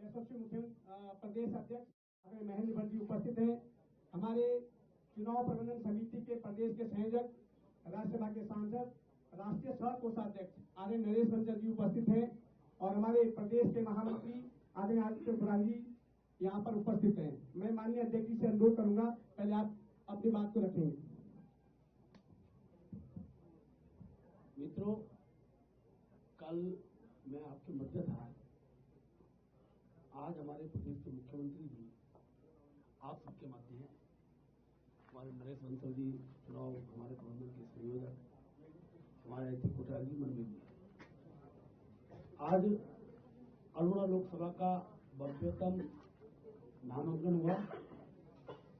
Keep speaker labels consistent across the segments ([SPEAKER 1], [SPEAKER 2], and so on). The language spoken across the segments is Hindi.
[SPEAKER 1] यशस्वी मुख्य प्रदेश अध्यक्ष आदरणीय महेंद्र भट्ट जी उपस्थित हैं। हमारे चुनाव प्रबंधन समिति के प्रदेश के संयोजक, राज्यसभा के सांसद, राष्ट्रीय सह कोषाध्यक्ष आदरणीय नरेश बंसल जी उपस्थित हैं और हमारे प्रदेश के महामंत्री आदरणीय आदित्य खुराना जी यहाँ पर उपस्थित हैं। मैं माननीय अध्यक्ष जी से अनुरोध करूंगा, पहले आप अपनी बात को रखेंगे।
[SPEAKER 2] मित्रों, कल मैं आपके मध्य था। आज हमारे प्रदेश के मुख्यमंत्री जी आप सबके मध्य हैं। हमारे नरेश बंसल जी चुनाव हमारे प्रबंधन के संयोजक, हमारे आदित्य खुराना जी मनवीर जी। आज अल्मोड़ा लोकसभा का भव्यतम नामांकन हुआ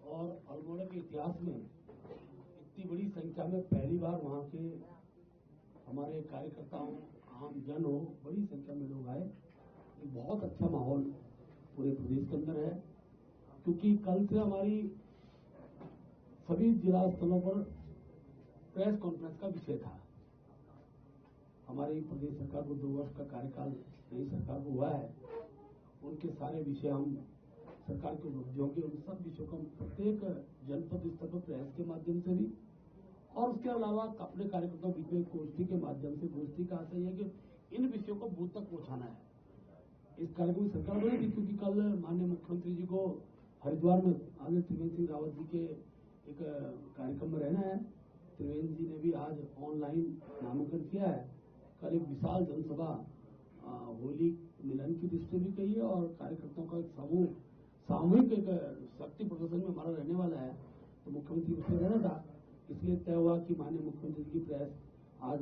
[SPEAKER 2] और अल्मोड़ा के इतिहास में इतनी बड़ी संख्या में पहली बार वहां के हमारे कार्यकर्ताओं, आम जन हो, बड़ी संख्या में लोग आए। एक बहुत अच्छा माहौल पूरे प्रदेश के अंदर है, क्योंकि कल से हमारी सभी जिला स्थलों पर प्रेस कॉन्फ्रेंस का विषय था। हमारी प्रदेश सरकार को 2 वर्ष का कार्यकाल नई सरकार को हुआ है, उनके सारे विषय हम सरकार के उपलब्धियों के उन सब विषयों को प्रत्येक जनपद स्तर पर प्रेस के माध्यम से भी और उसके अलावा अपने कार्यकर्ताओं के बीच में गोष्ठी के माध्यम से, गोष्ठी का आशय है कि इन विषयों को बूथ तक पहुंचाना है। इस कार्यक्रम की सरकार बनी थी, क्योंकि कल माननीय मुख्यमंत्री जी को हरिद्वार में आदरणीय त्रिवेंद्र सिंह रावत जी के एक कार्यक्रम में रहना है। त्रिवेंद्र जी ने भी आज ऑनलाइन नामांकन किया है। कल एक विशाल जनसभा होली मिलन की दृष्टि भी कही है और कार्यकर्ताओं का एक सामूहिक एक शक्ति प्रदर्शन में हमारा रहने वाला है। तो मुख्यमंत्री उससे रहना था, इसलिए तय हुआ कि माननीय मुख्यमंत्री जी की प्रेस आज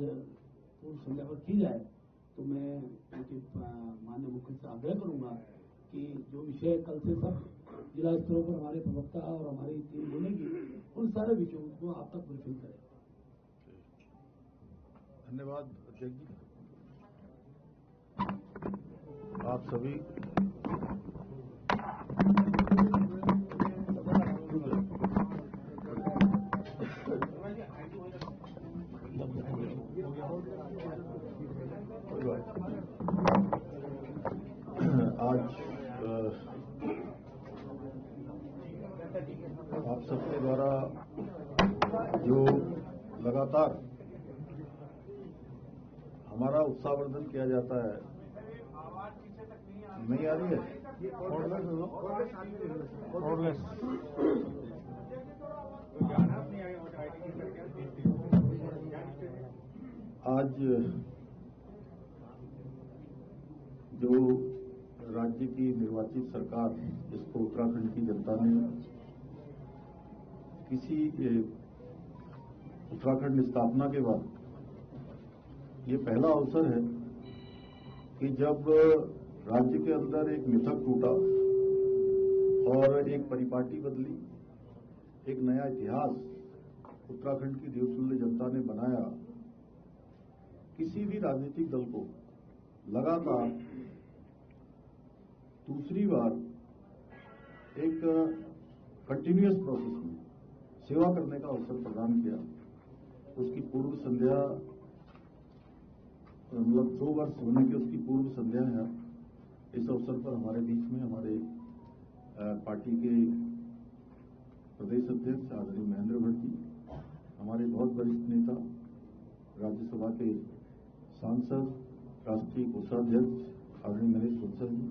[SPEAKER 2] पूर्व संध्या पर की जाए। तो मैं उनके माननीय मुख्यमंत्री से आग्रह करूंगा कि जो विषय कल से सब जिला स्तरों पर हमारे प्रवक्ता और हमारी टीम बोलेगी, उन सारे विषयों को आप तक ब्रीफिंग करें।
[SPEAKER 3] धन्यवाद अध्यक्ष जी। आप सभी आज आप सबके द्वारा जो लगातार हमारा उत्साहवर्धन किया जाता है, नहीं आ रही है आज जो राज्य की निर्वाचित सरकार, जिसको उत्तराखंड की जनता ने उत्तराखंड स्थापना के बाद ये पहला अवसर है कि जब राज्य के अंदर एक मिथक टूटा और एक परिपाटी बदली, एक नया इतिहास उत्तराखंड की देवतुल्य जनता ने बनाया। किसी भी राजनीतिक दल को लगातार दूसरी बार एक कंटिन्यूअस प्रोसेस में सेवा करने का अवसर प्रदान किया। उसकी पूर्व संध्या, मतलब 2 वर्ष होने की उसकी पूर्व संध्या है। इस अवसर पर हमारे बीच में हमारे पार्टी के प्रदेश अध्यक्ष आदरणीय महेंद्र भट्ट जी, हमारे बहुत वरिष्ठ नेता, राज्यसभा के सांसद, राष्ट्रीय कोषाध्यक्ष आदरणीय नरेश बंसल जी,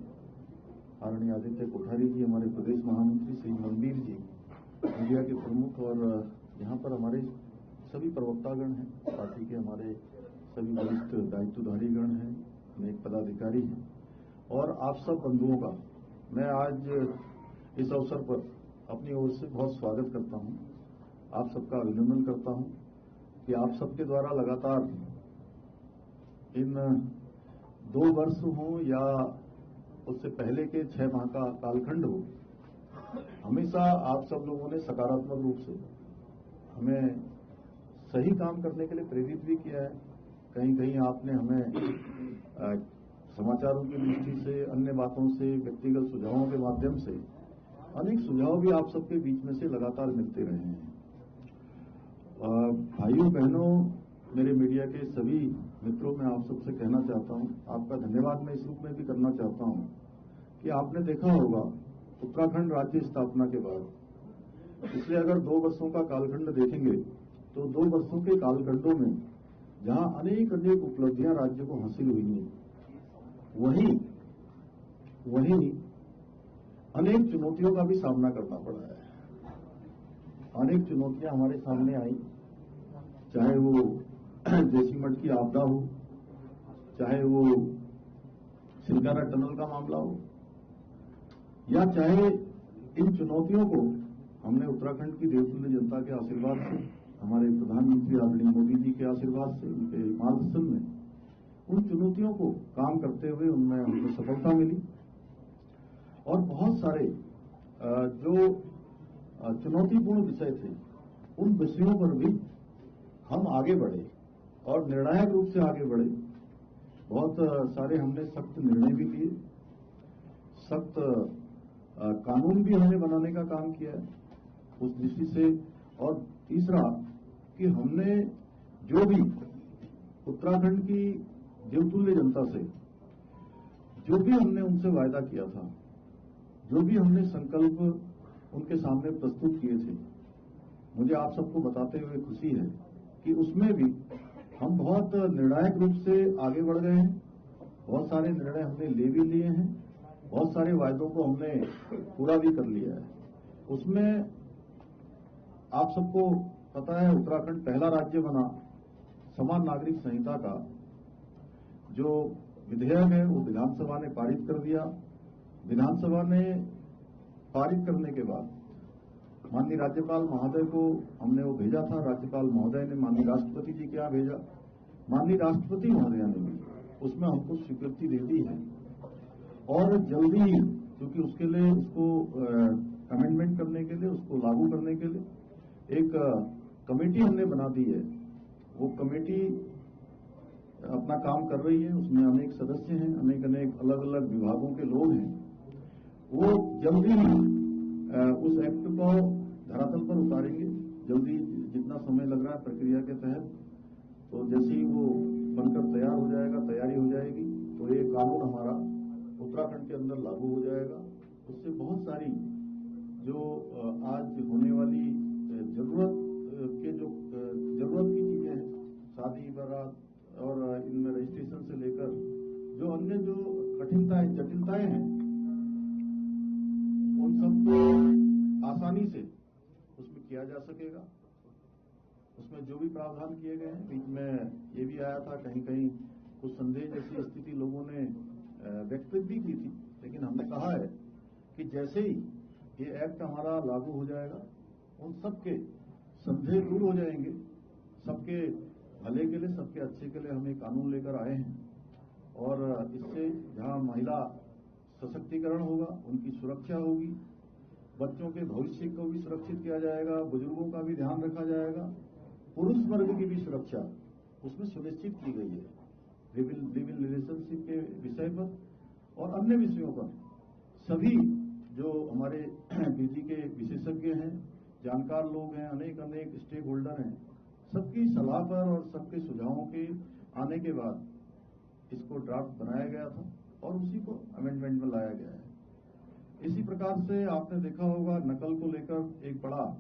[SPEAKER 3] आदरणीय आदित्य खुराना जी, हमारे प्रदेश महामंत्री श्री मनवीर जी, मीडिया के प्रमुख और यहाँ पर हमारे सभी प्रवक्तागण हैं, पार्टी के हमारे सभी वरिष्ठ दायित्वधारीगण हैं, अनेक पदाधिकारी हैं और आप सब बंधुओं का मैं आज इस अवसर पर अपनी ओर से बहुत स्वागत करता हूं। आप सबका अभिनंदन करता हूं कि आप सबके द्वारा लगातार इन 2 वर्ष हो या उससे पहले के 6 माह का कालखंड हो, हमेशा आप सब लोगों ने सकारात्मक रूप से हमें सही काम करने के लिए प्रेरित भी किया है। कहीं कहीं आपने हमें समाचारों की दृष्टि से, अन्य बातों से, व्यक्तिगत सुझावों के माध्यम से अनेक सुझाव भी आप सबके बीच में से लगातार मिलते रहे हैं। भाइयों बहनों, मेरे मीडिया के सभी मित्रों, मैं आप सबसे कहना चाहता हूं, आपका धन्यवाद मैं इस रूप में भी करना चाहता हूं कि आपने देखा होगा उत्तराखंड राज्य स्थापना के बाद पिछले अगर 2 वर्षों का कालखंड देखेंगे तो 2 वर्षों के कालखंडों में जहां अनेक अनेक उपलब्धियां राज्य को हासिल हुई हैं, वहीं अनेक चुनौतियों का भी सामना करना पड़ा है। अनेक चुनौतियां हमारे सामने आई, चाहे वो जोशीमठ की आपदा हो, चाहे वो सिलकारा टनल का मामला हो, या चाहे इन चुनौतियों को हमने उत्तराखंड की देवतुल्य जनता के आशीर्वाद से, हमारे प्रधानमंत्री आदरणीय मोदी जी के आशीर्वाद से, उनके मार्गदर्शन में उन चुनौतियों को काम करते हुए उनमें हमको सफलता मिली और बहुत सारे जो चुनौतीपूर्ण विषय थे उन विषयों पर भी हम आगे बढ़े और निर्णायक रूप से आगे बढ़े। बहुत सारे हमने सख्त निर्णय भी लिए, सख्त कानून भी हमने बनाने का काम किया है उस दृष्टि से। और तीसरा कि हमने जो भी उत्तराखंड की देवतुल्य जनता से जो भी हमने उनसे वायदा किया था, जो भी हमने संकल्प उनके सामने प्रस्तुत किए थे, मुझे आप सबको बताते हुए खुशी है कि उसमें भी हम बहुत निर्णायक रूप से आगे बढ़ गए हैं। बहुत सारे निर्णय हमने ले भी लिए हैं, बहुत सारे वायदों को हमने पूरा भी कर लिया है। उसमें आप सबको पता है उत्तराखंड पहला राज्य बना समान नागरिक संहिता का जो विधेयक है वो विधानसभा ने पारित कर दिया। विधानसभा ने पारित करने के बाद माननीय राज्यपाल महोदय को हमने वो भेजा था, राज्यपाल महोदय ने माननीय राष्ट्रपति जी के यहाँ भेजा, माननीय राष्ट्रपति महोदया ने भी उसमें हमको स्वीकृति दे दी है और जल्दी ही, क्योंकि उसके लिए उसको अमेंडमेंट करने के लिए, उसको लागू करने के लिए एक कमेटी हमने बना दी है। वो कमेटी अपना काम कर रही है, उसमें अनेक सदस्य हैं, अनेक अलग अलग विभागों के लोग हैं। वो जल्दी ही उस एक्ट को धरातल पर उतारेंगे, जल्दी जितना समय लग रहा है प्रक्रिया के तहत। तो जैसे ही वो बनकर तैयार हो जाएगा, तैयारी हो जाएगी, तो ये कानून हमारा उत्तराखंड के अंदर लागू हो जाएगा। उससे बहुत सारी जो आज होने वाली जरूरत की चीजें हैं, शादी बारात और इनमें रजिस्ट्रेशन से लेकर जो अन्य जो कठिनताएं जटिलताएं हैं, उन सबको आसानी से उसमें किया जा सकेगा। उसमें जो भी प्रावधान किए गए हैं, बीच में ये भी आया था कहीं कहीं कुछ संदेह जैसी स्थिति लोगों ने व्यक्त भी की थी, लेकिन हमने कहा है कि जैसे ही ये एक्ट हमारा लागू हो जाएगा उन सबके संदेह दूर हो जाएंगे। सबके भले के लिए, सबके अच्छे के लिए हम एक कानून लेकर आए हैं और इससे जहां महिला सशक्तिकरण होगा, उनकी सुरक्षा होगी, बच्चों के भविष्य को भी सुरक्षित किया जाएगा, बुजुर्गों का भी ध्यान रखा जाएगा, पुरुष वर्ग की भी सुरक्षा उसमें सुनिश्चित की गई है। लिव इन रिलेशनशिप के विषय पर और अन्य विषयों पर सभी जो हमारे बिजली के विशेषज्ञ हैं, जानकार लोग हैं, अनेक स्टेक होल्डर हैं, सबकी सलाह पर और सबके सुझावों के आने के बाद इसको ड्राफ्ट बनाया गया था और उसी को अमेंडमेंट में लाया गया है। इसी प्रकार से आपने देखा होगा नकल को लेकर एक बड़ा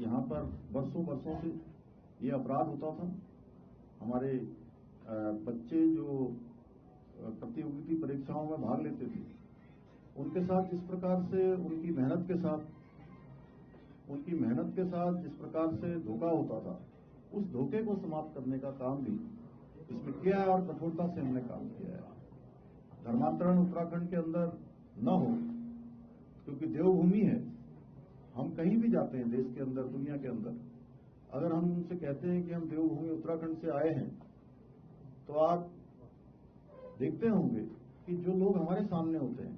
[SPEAKER 3] यहाँ पर वर्षों से ये अपराध होता था। हमारे बच्चे जो प्रतियोगिता परीक्षाओं में भाग लेते थे, उनके साथ जिस प्रकार से उनकी मेहनत के साथ जिस प्रकार से धोखा होता था, उस धोखे को समाप्त करने का काम भी इसमें किया है और कठोरता से हमने काम किया है। धर्मांतरण उत्तराखंड के अंदर न हो, क्योंकि देवभूमि है। हम कहीं भी जाते हैं देश के अंदर, दुनिया के अंदर, अगर हम उनसे कहते हैं कि हम देवभूमि उत्तराखंड से आए हैं, तो आप देखते होंगे कि जो लोग हमारे सामने होते हैं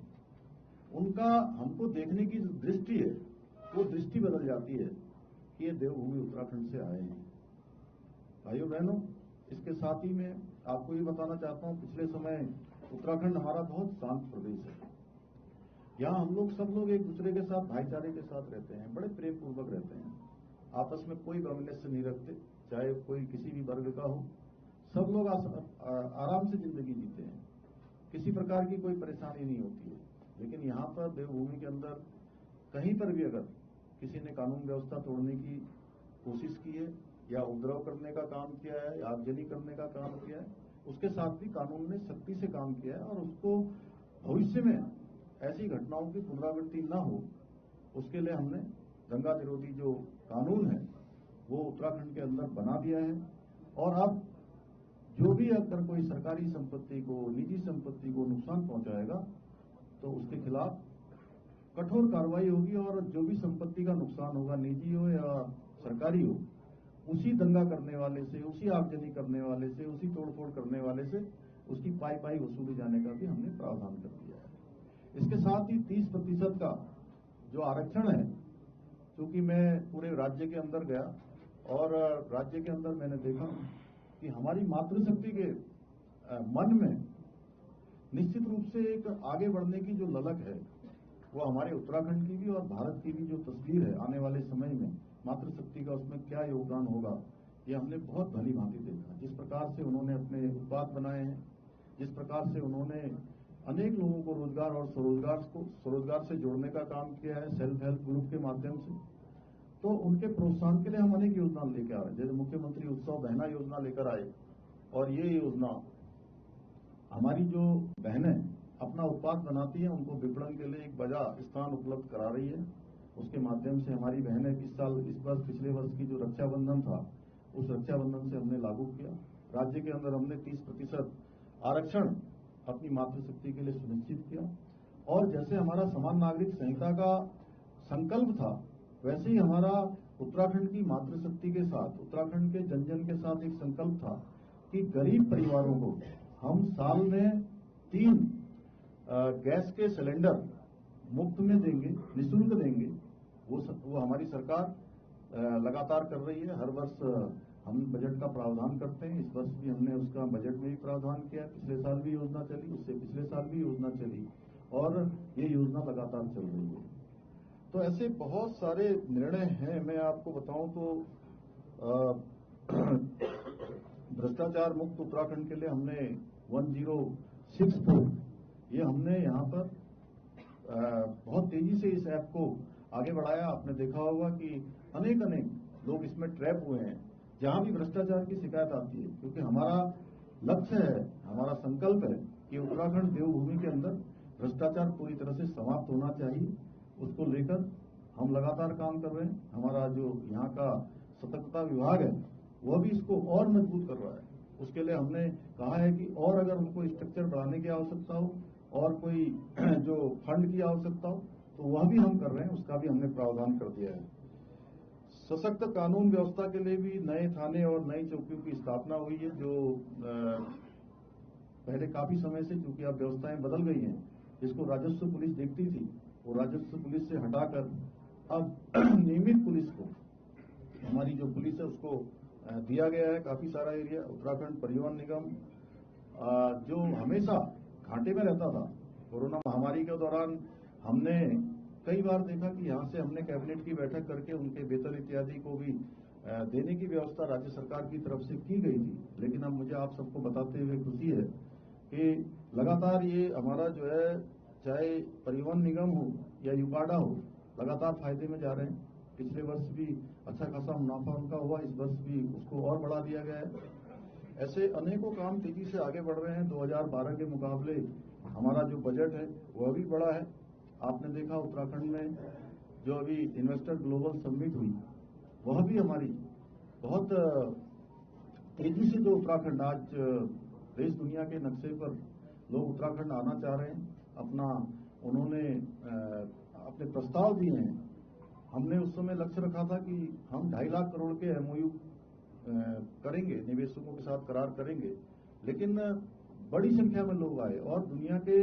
[SPEAKER 3] उनका हमको देखने की जो दृष्टि है, वो दृष्टि बदल जाती है कि ये देवभूमि उत्तराखंड से आए हैं। भाइयों बहनों, इसके साथ ही मैं आपको ये बताना चाहता हूं, पिछले समय उत्तराखंड हमारा बहुत शांत प्रदेश है। यहाँ हम लोग सब लोग एक दूसरे के साथ भाईचारे के साथ रहते हैं, बड़े प्रेम पूर्वक रहते हैं, आपस में कोई वैमनस्य नहीं रखते, चाहे कोई किसी भी वर्ग का हो। सब लोग आराम से जिंदगी जीते हैं, किसी किसी प्रकार की कोई परेशानी नहीं होती है। लेकिन यहाँ पर देवभूमि के अंदर कहीं पर भी अगर किसी ने कानून व्यवस्था तोड़ने की कोशिश की है या उपद्रव करने का काम किया है या आगजनी करने का काम किया है, उसके साथ भी कानून ने सख्ती से काम किया है और उसको भविष्य में ऐसी घटनाओं की पुनरावृत्ति न हो उसके लिए हमने दंगा निरोधी जो कानून है वो उत्तराखंड के अंदर बना दिया है। और अब जो भी अगर कोई सरकारी संपत्ति को, निजी संपत्ति को नुकसान पहुंचाएगा तो उसके खिलाफ कठोर कार्रवाई होगी और जो भी संपत्ति का नुकसान होगा, निजी हो या सरकारी हो, उसी दंगा करने वाले से, उसी आगजनी करने वाले से, उसी तोड़फोड़ करने वाले से उसकी पाई वसूली जाने का भी हमने प्रावधान कर दिया है। इसके साथ ही 30% का जो आरक्षण है, क्योंकि मैं पूरे राज्य के अंदर गया और राज्य के अंदर मैंने देखा कि हमारी मातृशक्ति के मन में निश्चित रूप से एक आगे बढ़ने की जो ललक है वो हमारे उत्तराखंड की भी और भारत की भी जो तस्वीर है आने वाले समय में मातृशक्ति का उसमें क्या योगदान होगा, ये हमने बहुत भली भांति देखा। जिस प्रकार से उन्होंने अपने उत्पाद बनाए हैं, जिस प्रकार से उन्होंने अनेक लोगों को रोजगार और स्वरोजगार से जोड़ने का काम किया है सेल्फ हेल्प ग्रुप के माध्यम से, तो उनके प्रोत्साहन के लिए हम अनेक योजना लेकर आ रहे हैं। जैसे मुख्यमंत्री उत्सव बहना योजना लेकर आए और ये योजना हमारी जो बहनें अपना उत्पाद बनाती हैं उनको विपणन के लिए एक बाजार स्थान उपलब्ध करा रही है। उसके माध्यम से हमारी बहनें इस वर्ष पिछले वर्ष की जो रक्षाबंधन था उस रक्षाबंधन से हमने लागू किया। राज्य के अंदर हमने 30% आरक्षण अपनी मातृशक्ति के लिए सुनिश्चित किया। और जैसे हमारा समान नागरिक संहिता का संकल्प था वैसे ही हमारा उत्तराखंड की मातृशक्ति के साथ, उत्तराखंड के जन जन के साथ एक संकल्प था कि गरीब परिवारों को हम साल में 3 गैस के सिलेंडर मुफ्त में देंगे, निःशुल्क देंगे। वो हमारी सरकार लगातार कर रही है। हर वर्ष हम बजट का प्रावधान करते हैं। इस वर्ष भी हमने उसका बजट में भी प्रावधान किया। पिछले साल भी योजना चली, उससे पिछले साल भी योजना चली और ये योजना लगातार चल रही है। तो ऐसे बहुत सारे निर्णय हैं। मैं आपको बताऊं तो भ्रष्टाचार मुक्त उत्तराखंड के लिए हमने 1064 ये हमने यहाँ पर बहुत तेजी से इस ऐप को आगे बढ़ाया। आपने देखा होगा कि अनेक लोग इसमें ट्रैप हुए हैं जहां भी भ्रष्टाचार की शिकायत आती है, क्योंकि हमारा लक्ष्य है, हमारा संकल्प है कि उत्तराखंड देवभूमि के अंदर भ्रष्टाचार पूरी तरह से समाप्त होना चाहिए। उसको लेकर हम लगातार काम कर रहे हैं। हमारा जो यहाँ का सतर्कता विभाग है वह भी इसको और मजबूत कर रहा है। उसके लिए हमने कहा है कि और अगर उनको स्ट्रक्चर बढ़ाने की आवश्यकता हो और कोई जो फंड की आवश्यकता हो तो वह भी हम कर रहे हैं, उसका भी हमने प्रावधान कर दिया है। सशक्त कानून व्यवस्था के लिए भी नए थाने और नई चौकियों की स्थापना हुई है, जो पहले काफी समय से, चूंकि अब व्यवस्थाएं बदल गई हैं, जिसको राजस्व पुलिस देखती थी वो राजस्व पुलिस से हटाकर अब नियमित पुलिस को, हमारी जो पुलिस है उसको दिया गया है काफी सारा एरिया। उत्तराखंड परिवहन निगम जो हमेशा घाटे में रहता था, कोरोना महामारी के दौरान हमने कई बार देखा कि यहाँ से हमने कैबिनेट की बैठक करके उनके वेतन इत्यादि को भी देने की व्यवस्था राज्य सरकार की तरफ से की गई थी। लेकिन अब मुझे आप सबको बताते हुए खुशी है कि लगातार ये हमारा जो है, चाहे परिवहन निगम हो या यूकाडा हो, लगातार फायदे में जा रहे हैं। पिछले वर्ष भी अच्छा खासा मुनाफा उनका हुआ, इस वर्ष भी उसको और बढ़ा दिया गया है। ऐसे अनेकों काम तेजी से आगे बढ़ रहे हैं। 2012 के मुकाबले हमारा जो बजट है वह भी बड़ा है। आपने देखा उत्तराखंड में जो अभी इन्वेस्टर ग्लोबल समिट हुई वह भी हमारी बहुत तेजी से, जो उत्तराखंड आज देश दुनिया के नक्शे पर लोग उत्तराखंड आना चाह रहे हैं। उन्होंने अपने प्रस्ताव दिए हैं। हमने उस समय लक्ष्य रखा था कि हम 2.5 लाख करोड़ के MOU करेंगे, निवेशकों के साथ करार करेंगे, लेकिन बड़ी संख्या में लोग आए और दुनिया के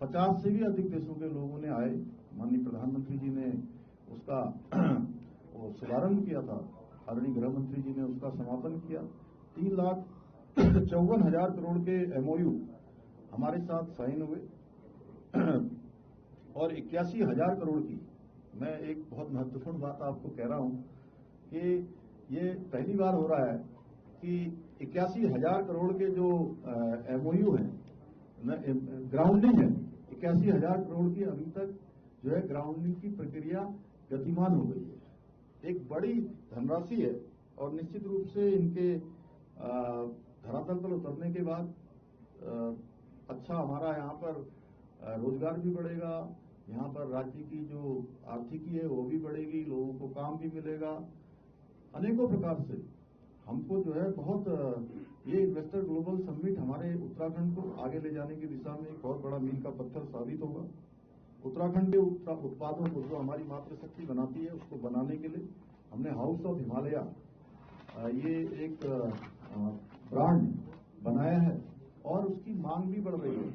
[SPEAKER 3] 50 से भी अधिक देशों के लोगों ने आए। माननीय प्रधानमंत्री जी ने उसका वो शुभारंभ किया था, आदरणीय गृह मंत्री जी ने उसका समापन किया। 3,54,000 करोड़ के MOU हमारे साथ साइन हुए और 81,000 करोड़ की, मैं एक बहुत महत्वपूर्ण बात आपको कह रहा हूं कि ये पहली बार हो रहा है कि 81,000 करोड़ के जो MOU हैं ग्राउंडिंग है। 81,000 करोड़ की अभी तक जो है ग्राउंडिंग की प्रक्रिया गतिमान हो गई है। एक बड़ी धनराशि है और निश्चित रूप से इनके धरातल पर उतरने के बाद अच्छा हमारा यहाँ पर रोजगार भी बढ़ेगा, यहाँ पर राज्य की जो आर्थिकी है वो भी बढ़ेगी, लोगों को काम भी मिलेगा। अनेकों प्रकार से हमको जो है बहुत ये इन्वेस्टर ग्लोबल समिट हमारे उत्तराखंड को आगे ले जाने की दिशा में एक बहुत बड़ा मील का पत्थर साबित होगा। उत्तराखंड के उत्पादों को जो हमारी मातृशक्ति बनाती है उसको बनाने के लिए हमने हाउस ऑफ हिमालय ये एक ब्रांड बनाया है और उसकी मांग भी बढ़ रही है।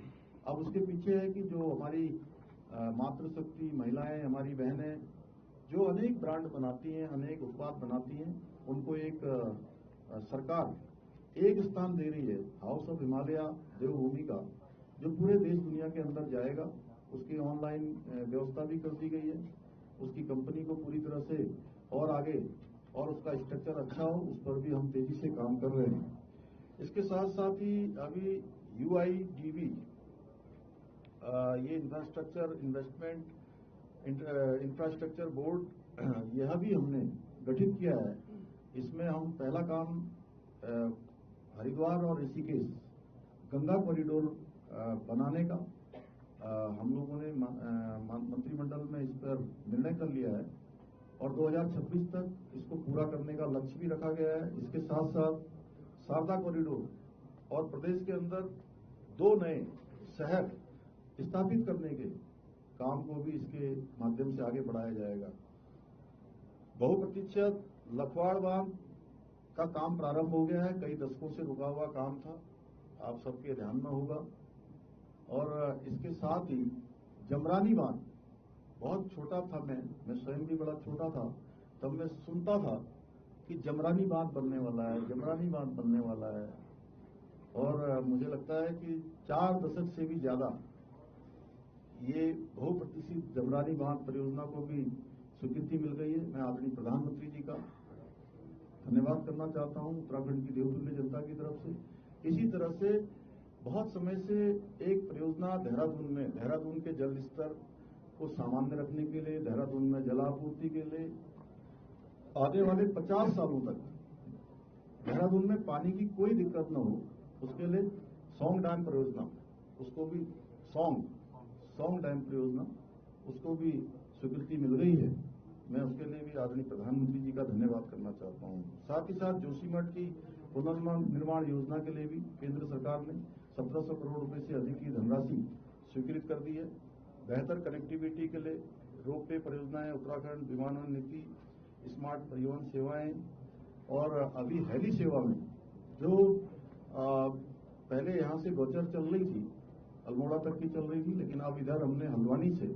[SPEAKER 3] अब उसके पीछे है कि जो हमारी मातृशक्ति महिलाएं, हमारी बहनें जो अनेक ब्रांड बनाती हैं, अनेक उत्पाद बनाती हैं, उनको एक सरकार एक स्थान दे रही है। हाउस ऑफ हिमालय देवभूमि का जो पूरे देश दुनिया के अंदर जाएगा, उसकी ऑनलाइन व्यवस्था भी कर दी गई है। उसकी कंपनी को पूरी तरह से और आगे और उसका स्ट्रक्चर अच्छा हो, उस पर भी हम तेजी से काम कर रहे हैं। इसके साथ साथ ही अभी UIDB ये इंफ्रास्ट्रक्चर इन्वेस्टमेंट इंफ्रास्ट्रक्चर बोर्ड यह भी हमने गठित किया है। इसमें हम पहला काम हरिद्वार और ऋषिकेश गंगा कॉरिडोर बनाने का हम लोगों ने मंत्रिमंडल में इस पर निर्णय कर लिया है और 2026 तक इसको पूरा करने का लक्ष्य भी रखा गया है। इसके साथ साथ शारदा कॉरिडोर और प्रदेश के अंदर 2 नए शहर स्थापित करने के काम को भी इसके माध्यम से आगे बढ़ाया जाएगा। बहुप्रतीक्षित लखवाड़ बांध का काम प्रारंभ हो गया है। कई दशकों से रुका हुआ काम था, आप सबके ध्यान में होगा। और इसके साथ ही जमरानी बांध, बहुत छोटा था, मैं स्वयं भी बड़ा छोटा था, तब मैं सुनता था कि जमरानी बांध बनने वाला है, जमरानी बांध बनने वाला है। और मुझे लगता है कि 4 दशक से भी ज्यादा ये बहुप्रतीक्षित जमरानी बांध परियोजना को भी स्वीकृति मिल गई है। मैं आदरणीय प्रधानमंत्री जी का धन्यवाद करना चाहता हूं उत्तराखंड की देवतुल्य जनता की तरफ से। इसी तरह से बहुत समय से एक परियोजना देहरादून के जल स्तर को सामान्य रखने के लिए, देहरादून में जलापूर्ति के लिए आने वाले 50 सालों तक देहरादून में पानी की कोई दिक्कत न हो, उसके लिए सौंग डैम परियोजना, उसको भी सौंग डैम परियोजना, उसको भी स्वीकृति मिल गई है। मैं उसके लिए भी आदरणीय प्रधानमंत्री जी का धन्यवाद करना चाहता हूं। साथ ही साथ जोशीमठ की पुनर्निर्माण योजना के लिए भी केंद्र सरकार ने 1700 करोड़ रुपए से अधिक की धनराशि स्वीकृत कर दी है। बेहतर कनेक्टिविटी के लिए रोपवे परियोजनाएं, उत्तराखंड विमानन नीति, स्मार्ट परिवहन सेवाएं और अभी हेली सेवा में जो पहले यहां से गोचर चल रही थी, अल्मोड़ा तक की चल रही थी, लेकिन अब इधर हमने हल्द्वानी से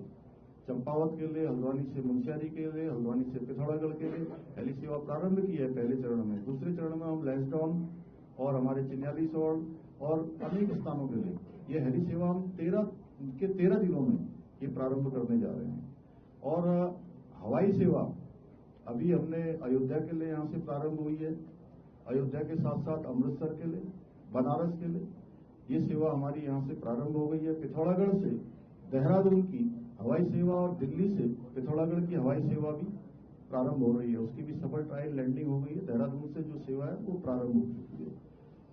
[SPEAKER 3] चंपावत के लिए, हल्द्वानी से मुंशियारी के लिए, हल्द्वानी से पिथौरागढ़ के लिए हेली सेवा प्रारंभ की है पहले चरण में। दूसरे चरण में हम लैंसडाउन और हमारे चिन्यालीसोड़ और अनेक स्थानों के लिए ये हेली सेवा हम 13 दिनों में ये प्रारंभ करने जा रहे हैं। और हवाई सेवा अभी हमने अयोध्या के लिए यहाँ से प्रारंभ हुई है। अयोध्या के साथ साथ अमृतसर के लिए, बनारस के लिए ये सेवा हमारी यहाँ से प्रारंभ हो गई है। पिथौरागढ़ से देहरादून की हवाई सेवा और दिल्ली से पिथौरागढ़ की हवाई सेवा भी प्रारंभ हो रही है। उसकी भी सफल ट्रायल लैंडिंग हो गई है। देहरादून से जो सेवा है वो प्रारंभ हो चुकी है।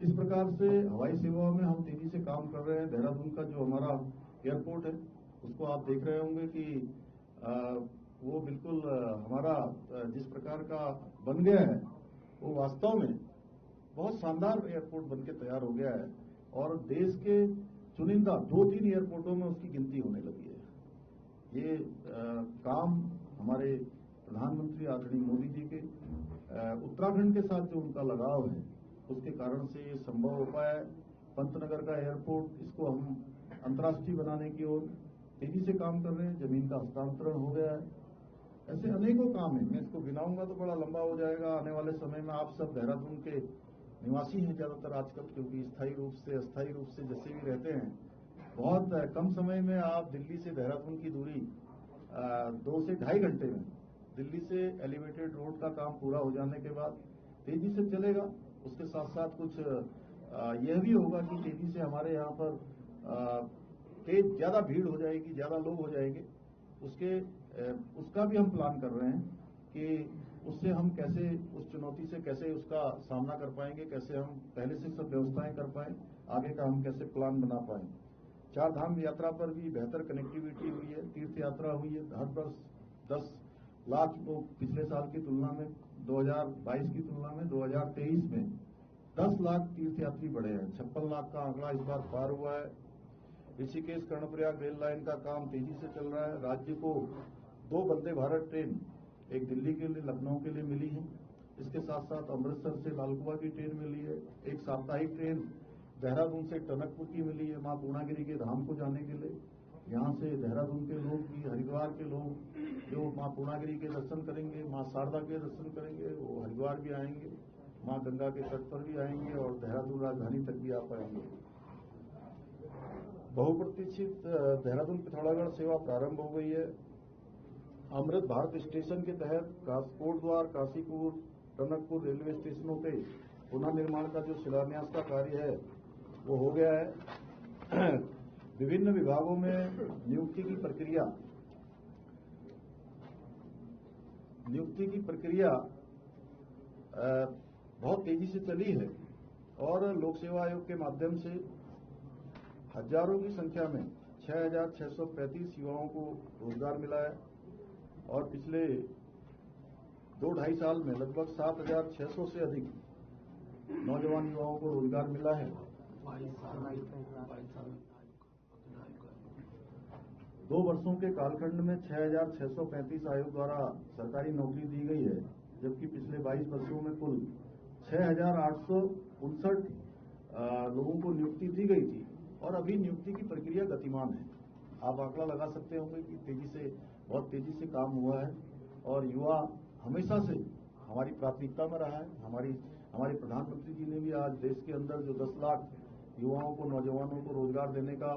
[SPEAKER 3] इस प्रकार से हवाई सेवा में हम तेजी से काम कर रहे हैं। देहरादून का जो हमारा एयरपोर्ट है उसको आप देख रहे होंगे कि वो बिल्कुल हमारा जिस प्रकार का बन गया है वो वास्तव में बहुत शानदार एयरपोर्ट बनके तैयार हो गया है और देश के चुनिंदा 2-3 एयरपोर्टों में उसकी गिनती होने लगी है। ये काम हमारे प्रधानमंत्री आदरणीय मोदी जी के उत्तराखंड के साथ जो उनका लगाव है उसके कारण से ये संभव हो पाया है। पंतनगर का एयरपोर्ट, इसको हम अंतर्राष्ट्रीय बनाने की ओर तेजी से काम कर रहे हैं। जमीन का हस्तांतरण हो गया है। ऐसे अनेकों काम हैं। मैं इसको गिनाऊंगा तो बड़ा लंबा हो जाएगा। आने वाले समय में आप सब देहरादून के निवासी हैं ज्यादातर आजकल, क्योंकि स्थायी रूप से अस्थायी रूप से जैसे भी रहते हैं, बहुत कम समय में आप दिल्ली से देहरादून की दूरी 2 से ढाई घंटे में, दिल्ली से एलिवेटेड रोड का काम पूरा हो जाने के बाद तेजी से चलेगा। उसके साथ साथ कुछ यह भी होगा कि तेजी से हमारे यहाँ पर तेज ज्यादा भीड़ हो जाएगी, ज्यादा लोग हो जाएंगे, उसका भी हम प्लान कर रहे हैं कि उससे हम कैसे, उस चुनौती से कैसे उसका सामना कर पाएंगे, कैसे हम पहले से सब व्यवस्थाएं कर पाएं, आगे का हम कैसे प्लान बना पाएं। 4 धाम यात्रा पर भी बेहतर कनेक्टिविटी हुई है, तीर्थ यात्रा हुई है। हर वर्ष 10 लाख लोग, पिछले साल की तुलना में 2022 की तुलना में 2023 में 10 लाख तीर्थयात्री बढ़े हैं। 56 लाख का आंकड़ा इस बार पार हुआ है। ऋषिकेश कर्णप्रयाग रेल लाइन का काम तेजी से चल रहा है। राज्य को 2 वंदे भारत ट्रेन, एक दिल्ली के लिए, लखनऊ के लिए मिली है। इसके साथ साथ अमृतसर से लालकुआ की ट्रेन मिली है। एक साप्ताहिक ट्रेन देहरादून से टनकपुर की मिली है, मां पूर्णागिरी के धाम को जाने के लिए। यहाँ से देहरादून के लोग भी, हरिद्वार के लोग जो मां पूर्णागिरी के दर्शन करेंगे, मां शारदा के दर्शन करेंगे, वो हरिद्वार भी आएंगे, मां गंगा के तट पर भी आएंगे और देहरादून राजधानी तक भी आ पाएंगे। बहुप्रतीक्षित देहरादून पिथौरागढ़ सेवा प्रारंभ हो गई है। अमृत भारत स्टेशन के तहत कोटद्वार, काशीपुर, टनकपुर रेलवे स्टेशनों पे पुनः निर्माण का जो शिलान्यास का कार्य है वो हो गया है। विभिन्न विभागों में नियुक्ति की प्रक्रिया बहुत तेजी से चली है और लोक सेवा आयोग के माध्यम से हजारों की संख्या में 6,635 युवाओं को रोजगार मिला है और पिछले 2-2.5 साल में लगभग 7,600 से अधिक नौजवान युवाओं को रोजगार मिला है। 2 वर्षों के कालखंड में 6,635 आयोग द्वारा सरकारी नौकरी दी गई है, जबकि पिछले 22 वर्षों में कुल 6,859 लोगों को नियुक्ति दी गई थी और अभी नियुक्ति की प्रक्रिया गतिमान है। आप आंकड़ा लगा सकते होंगे कि बहुत तेजी से काम हुआ है और युवा हमेशा से हमारी प्राथमिकता में रहा है। हमारे प्रधानमंत्री जी ने भी आज देश के अंदर जो 10 लाख युवाओं को, नौजवानों को रोजगार देने का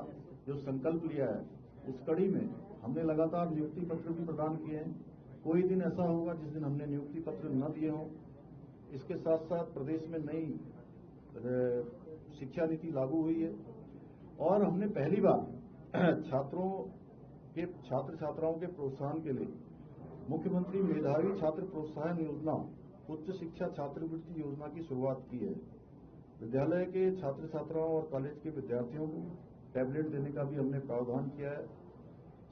[SPEAKER 3] जो संकल्प लिया है, उस कड़ी में हमने लगातार नियुक्ति पत्र भी प्रदान किए हैं। कोई दिन ऐसा होगा जिस दिन हमने नियुक्ति पत्र न दिए हों। इसके साथ साथ प्रदेश में नई शिक्षा नीति लागू हुई है और हमने पहली बार छात्र छात्राओं के प्रोत्साहन के लिए मुख्यमंत्री मेधावी छात्र प्रोत्साहन योजना, उच्च शिक्षा छात्रवृत्ति योजना की शुरुआत की है। विद्यालय के छात्र छात्राओं और कॉलेज के विद्यार्थियों को टैबलेट देने का भी हमने प्रावधान किया है।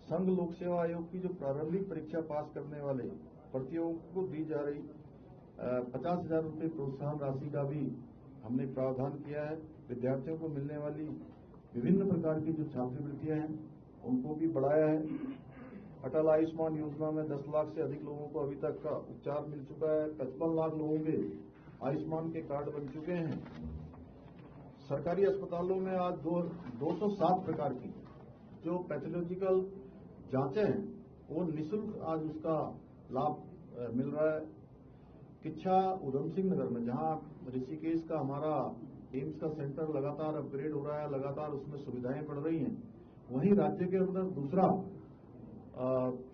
[SPEAKER 3] संघ लोक सेवा आयोग की जो प्रारंभिक परीक्षा पास करने वाले प्रतियोगियों को दी जा रही 50,000 रुपये प्रोत्साहन राशि का भी हमने प्रावधान किया है। विद्यार्थियों को मिलने वाली विभिन्न प्रकार की जो छात्रवृत्तियां हैं उनको भी बढ़ाया है। अटल आयुष्मान योजना में 10 लाख से अधिक लोगों को अभी तक का उपचार मिल चुका है। 55 लाख लोगों के आयुष्मान के कार्ड बन चुके हैं। सरकारी अस्पतालों में आज 207 प्रकार की जो पैथोलॉजिकल जांचें हैं वो निःशुल्क आज उसका लाभ मिल रहा है। किच्छा उधम सिंह नगर में, जहां ऋषिकेश का हमारा एम्स का सेंटर लगातार अपग्रेड हो रहा है, लगातार उसमें सुविधाएं बढ़ रही हैं, वहीं राज्य के अंदर दूसरा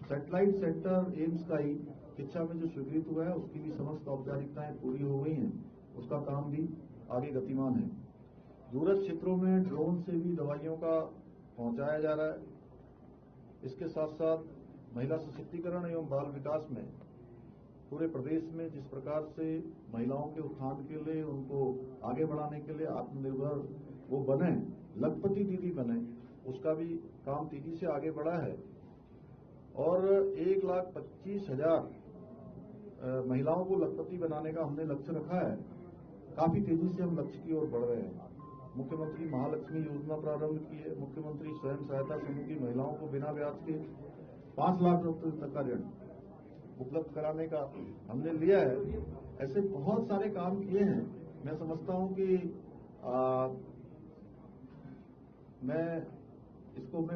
[SPEAKER 3] सैटेलाइट सेंटर एम्स का ही किच्छा में जो स्वीकृत हुआ है, उसकी भी समस्त औपचारिकताएं पूरी हो गई हैं। उसका काम भी आगे गतिमान है। दूरस्थ क्षेत्रों में ड्रोन से भी दवाइयों का पहुंचाया जा रहा है। इसके साथ साथ महिला सशक्तिकरण एवं बाल विकास में पूरे प्रदेश में जिस प्रकार से महिलाओं के उत्थान के लिए, उनको आगे बढ़ाने के लिए, आत्मनिर्भर वो बने, लखपति दीदी बने, उसका भी काम तेजी से आगे बढ़ा है और 1,25,000 महिलाओं को लखपति बनाने का हमने लक्ष्य रखा है। काफी तेजी से हम लक्ष्य की ओर बढ़ रहे हैं। मुख्यमंत्री महालक्ष्मी योजना प्रारंभ की है। मुख्यमंत्री स्वयं सहायता समूह की महिलाओं को बिना ब्याज के 5 लाख रुपये तक का ऋण उपलब्ध कराने का हमने लिया है। ऐसे बहुत सारे काम किए हैं। मैं समझता हूं कि मैं